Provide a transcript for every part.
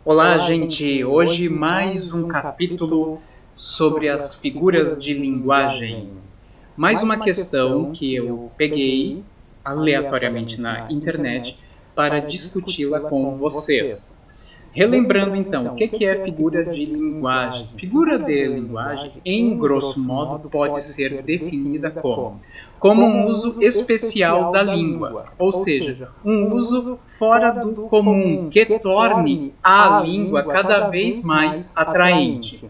Olá, gente! Hoje mais um capítulo sobre as figuras de linguagem. Mais uma questão que eu peguei aleatoriamente na internet para discuti-la com vocês. Relembrando então, o que é figura de linguagem? Figura de linguagem, em grosso modo, pode ser definida como um uso especial da língua, ou seja, um uso fora do comum, que torne a língua cada vez mais atraente.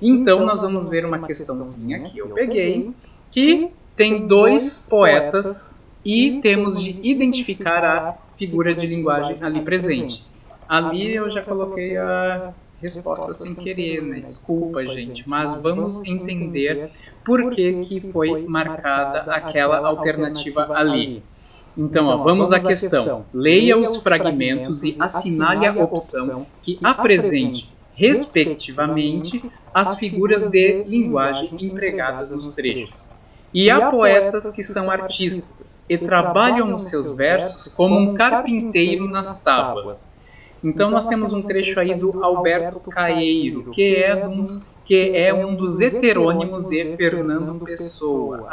Então, nós vamos ver uma questãozinha que eu peguei, que tem dois poetas e temos de identificar a figura de linguagem ali presente. Ali eu já coloquei a resposta sem querer, né? Desculpa, gente, mas vamos entender por que foi marcada aquela alternativa ali. Então, vamos à questão. Leia os fragmentos e assinale a opção que apresente, respectivamente, as figuras de linguagem empregadas nos trechos. E há poetas que são artistas e trabalham nos seus versos como um carpinteiro nas tábuas. Então nós temos um trecho aí do Alberto Caeiro, que é um dos heterônimos de Fernando Pessoa.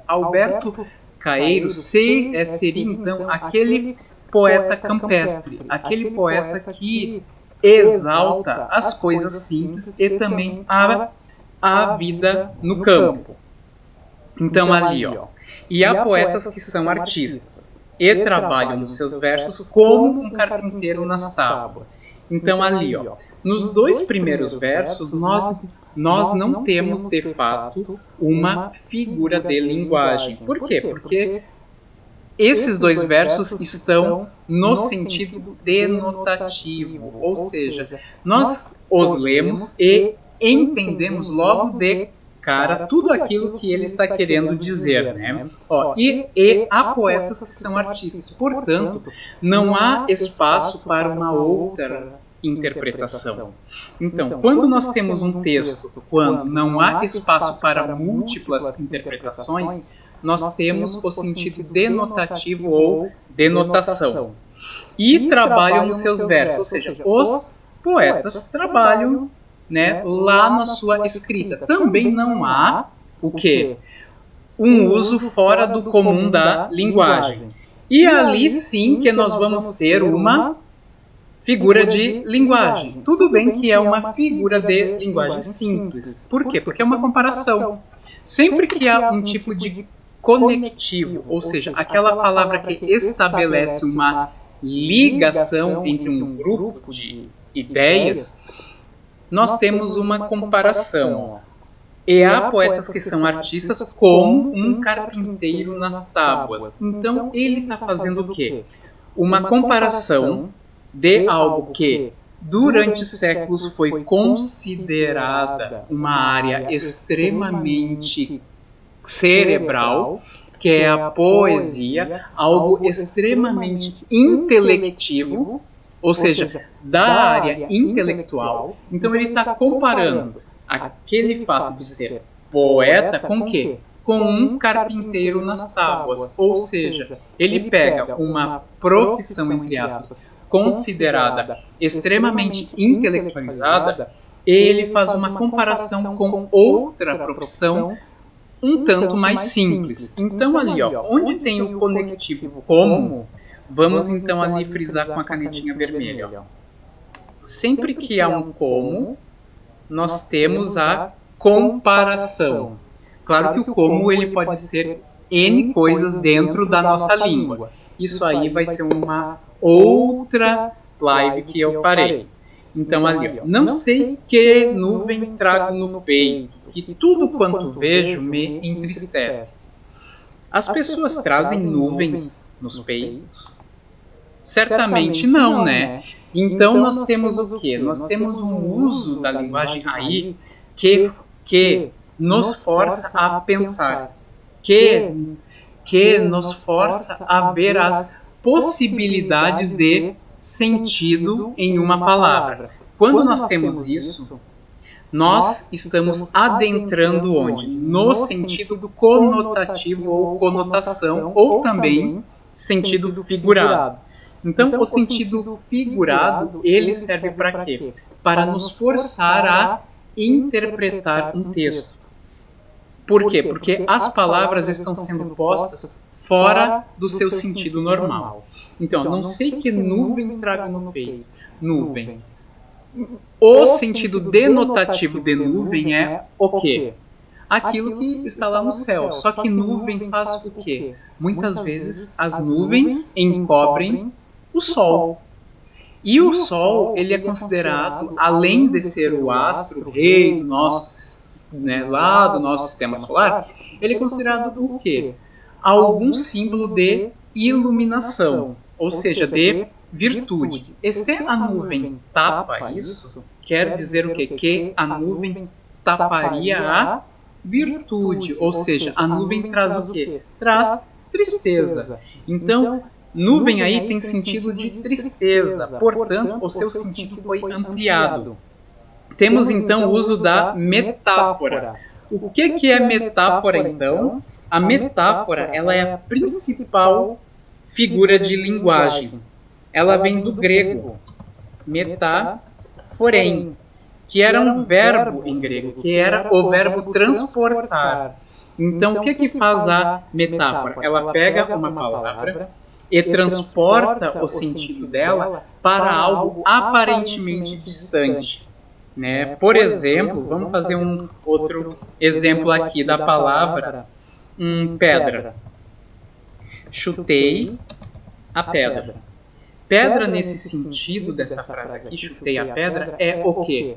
Alberto Caeiro seria então aquele poeta campestre, aquele poeta que exalta as coisas simples e também a vida no campo. Então ali, e há poetas que são artistas e trabalham nos seus versos como um carpinteiro nas tábuas. Então ali, nos dois primeiros versos, nós não temos de fato uma figura de linguagem. Por quê? Porque esses dois versos estão no sentido denotativo, ou seja, nós os lemos e entendemos logo de cara tudo aquilo que ele está querendo dizer, né? E há poetas que são artistas, portanto, não há espaço para uma outra interpretação. Então, quando nós temos um texto, quando não há espaço para múltiplas interpretações, nós temos o sentido denotativo ou denotação. E trabalham nos seus versos, ou seja, os poetas trabalham, né, lá na sua escrita. Também não há o quê? Um uso fora do comum da linguagem. E ali sim que nós vamos ter uma figura de linguagem. Tudo bem que é uma figura de linguagem simples. Por quê? Porque é uma comparação. Sempre que há um tipo de conectivo, ou seja, aquela palavra que estabelece uma ligação entre um grupo de ideias, nós temos uma comparação. E há poetas que são artistas como um carpinteiro nas tábuas. Então, ele está fazendo o quê? Uma comparação de algo que, durante séculos, foi considerada uma área extremamente cerebral, que é a poesia, algo extremamente intelectivo, ou seja, da área intelectual. Então ele está comparando aquele fato de ser poeta com o quê? Com um carpinteiro nas tábuas. Ou seja, ele pega uma profissão, entre aspas, considerada extremamente intelectualizada, e ele faz uma comparação com outra profissão um tanto mais simples. Então ali, onde tem o conectivo como, vamos então ali frisar com a canetinha vermelha. Sempre que há um como, nós temos a comparação. Claro que o como ele pode ser N coisas dentro da nossa língua. Isso aí vai ser uma outra live que eu farei. Então ali, não sei que nuvem trago no peito, que tudo quanto vejo me entristece. As pessoas trazem nuvens nos peitos? Certamente não, né? Então nós temos o quê? Nós temos um uso da linguagem aí que nos força a pensar, que nos força a ver as possibilidades de sentido em uma palavra. Quando nós temos isso, nós estamos adentrando onde? No sentido conotativo ou conotação, ou também sentido figurado. Então, o sentido figurado, ele serve para quê? Para nos forçar a interpretar um texto. Por quê? Porque as palavras estão sendo postas fora do seu sentido normal. Então, não sei que nuvem trago no peito. Nuvem. O sentido denotativo de nuvem é o quê? Aquilo que está lá no céu. Só que nuvem faz o quê? Muitas vezes as nuvens encobrem o Sol. E o Sol, ele é considerado, além de ser o astro, o rei do nosso, lá do nosso sistema solar, ele é considerado o quê? Algum símbolo de iluminação, ou seja, de virtude. E se a nuvem tapa isso, quer dizer o quê? Que a nuvem taparia a virtude, ou seja, a nuvem traz o quê? Traz tristeza. Então, nuvem aí tem sentido de tristeza, portanto, o seu sentido foi ampliado. Temos então o uso da metáfora. O que é metáfora então? A metáfora, ela é a principal figura de linguagem. Ela vem do grego, metaphorem, que era um verbo em grego, que era o verbo transportar. Então, o que faz a metáfora? Ela pega uma palavra e transporta o sentido dela para algo aparentemente distante. Né? Por exemplo, vamos fazer um outro exemplo aqui da palavra pedra. Chutei a pedra. Pedra, nesse sentido dessa frase aqui, chutei a pedra, é o quê?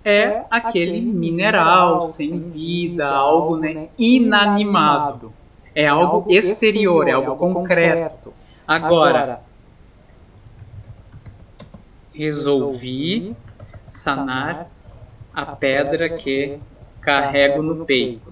É aquele mineral sem vida, algo, né, inanimado. É algo exterior, é algo concreto. Agora, resolvi sanar a pedra que carrego no peito.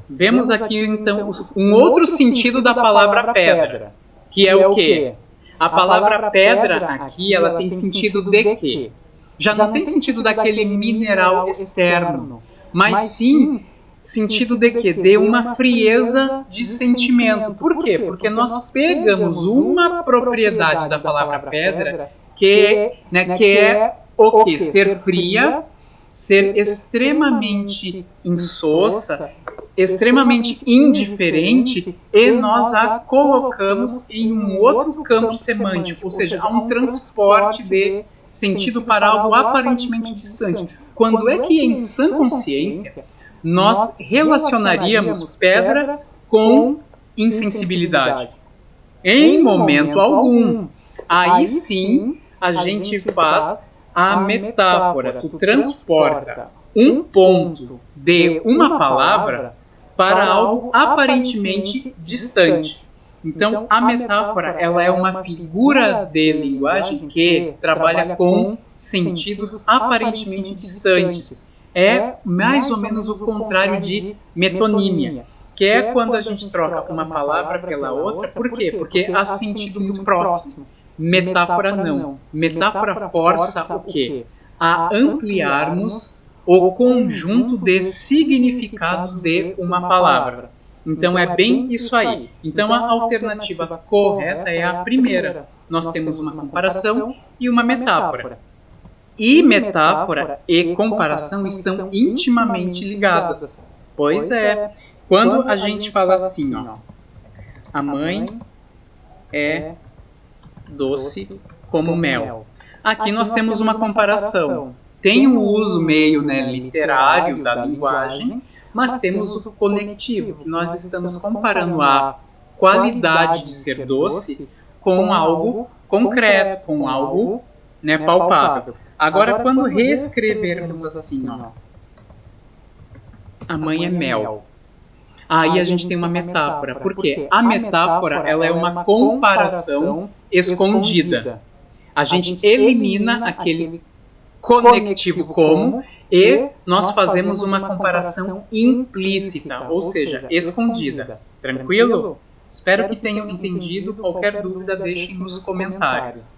Vemos aqui, então, um outro sentido da palavra pedra, que é o quê? A palavra pedra aqui, ela tem sentido de quê? Já não tem sentido daquele mineral externo, mas sim sentido de quê? De uma frieza de sentimento. Por quê? Porque nós pegamos uma propriedade da palavra pedra que é o quê? Ser fria, ser extremamente insossa, extremamente indiferente, e nós a colocamos em um outro campo semântico, ou seja, há um transporte de sentido para algo aparentemente distante. Quando é que, em sã consciência, nós relacionaríamos pedra com insensibilidade? Em momento algum. Aí sim a gente faz a metáfora. Tu transporta um ponto de uma palavra para algo aparentemente distante. Então, a metáfora, ela é uma figura de linguagem que trabalha com sentidos aparentemente distantes. É mais ou menos o contrário de metonímia, que é quando a gente troca uma palavra pela outra. Por quê? Porque há sentido muito próximo. Metáfora não. Metáfora força o quê? A ampliarmos o conjunto de significados de uma palavra. Então é bem isso aí. Então a alternativa correta é a primeira. Nós temos uma comparação e uma metáfora. E metáfora e comparação estão intimamente ligadas. Pois é. Quando a gente fala assim, ó, a mãe é doce como mel. Aqui nós temos uma comparação. Tem o uso meio, né, literário da linguagem, mas temos o conectivo, que nós estamos comparando a qualidade de ser doce com algo concreto, com algo, né, palpável. Agora, quando reescrevermos assim, ó, a mãe é mel, aí a gente tem uma metáfora. Por quê? A metáfora, ela é uma comparação escondida. A gente elimina aquele conectivo como e nós fazemos uma comparação implícita, ou seja, escondida. Tranquilo? Espero que tenham entendido. Qualquer dúvida, deixem nos comentários.